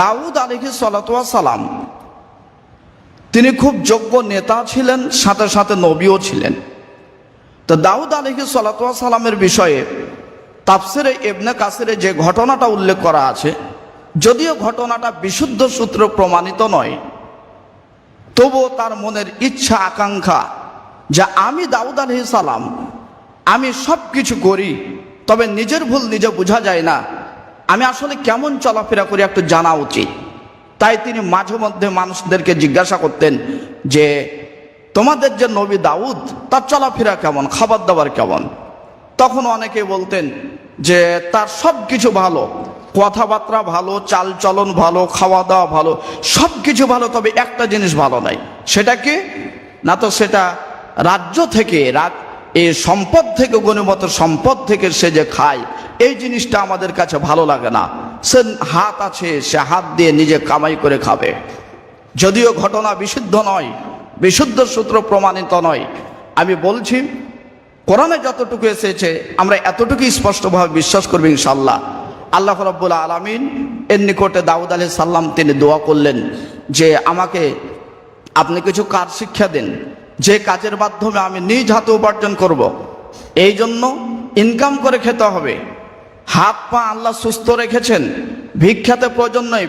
দাউদ আলাইহিস সালাতু ওয়াস সালাম তিনি খুব যোগ্য নেতা ছিলেন, সাথে সাথে নবীও ছিলেন। তো দাউদ আলাইহিস সালাতু ওয়াস সালামের বিষয়ে তাফসিরে ইবনে কাসিরে যে ঘটনাটা উল্লেখ করা আছে, যদিও ঘটনাটা বিশুদ্ধ সূত্র প্রমাণিত নয়, তবুও তার মনের ইচ্ছা আকাঙ্ক্ষা যে আমি দাউদ আলাইহিস সালাম আমি সব কিছু করি, তবে নিজের ভুল নিজে বোঝা যায় না, আমি আসলে কেমন চলাফেরা করি একটু জানা উচিত। তাই তিনি মাঝে মধ্যে মানুষদেরকে জিজ্ঞাসা করতেন যে তোমাদের যে নবী দাউদ তার চলাফেরা কেমন, খাবার দাবার কেমন। তখন অনেকে বলতেন যে তার সব কিছু ভালো, কথাবার্তা ভালো, চাল চলন ভালো, খাওয়া দাওয়া ভালো, সব কিছু ভালো, তবে একটা জিনিস ভালো নাই। সেটা কি না? তো সেটা রাজ্য থেকে, এই সম্পদ থেকে, গণিমত সম্পদ থেকে সে যে খায়, এই জিনিসটা আমাদের কাছে ভালো লাগে না। সে হাত আছে, সে হাত দিয়ে নিজে কামাই করে খাবে। যদিও ঘটনা বিশুদ্ধ নয়, বিশুদ্ধ সূত্র প্রমাণিত নয়, আমি বলছি কোরআনে যতটুকু এসেছে আমরা এতটুকু স্পষ্টভাবে বিশ্বাস করব ইনশাআল্লাহ। আল্লাহ রাব্বুল আলামিন এর নিকটে দাউদ আলাইহিস সালাম তিনি দোয়া করলেন যে আমাকে আপনি কিছু কাজ শিক্ষা দেন, যে কাজের মাধ্যমে আমি নিজ হাতে উপার্জন করব। এই জন্য ইনকাম করে খেতে হবে। হাত পা আল্লাহ সুস্থ রেখেছেন, ভিক্ষাতে প্রয়োজন নয়।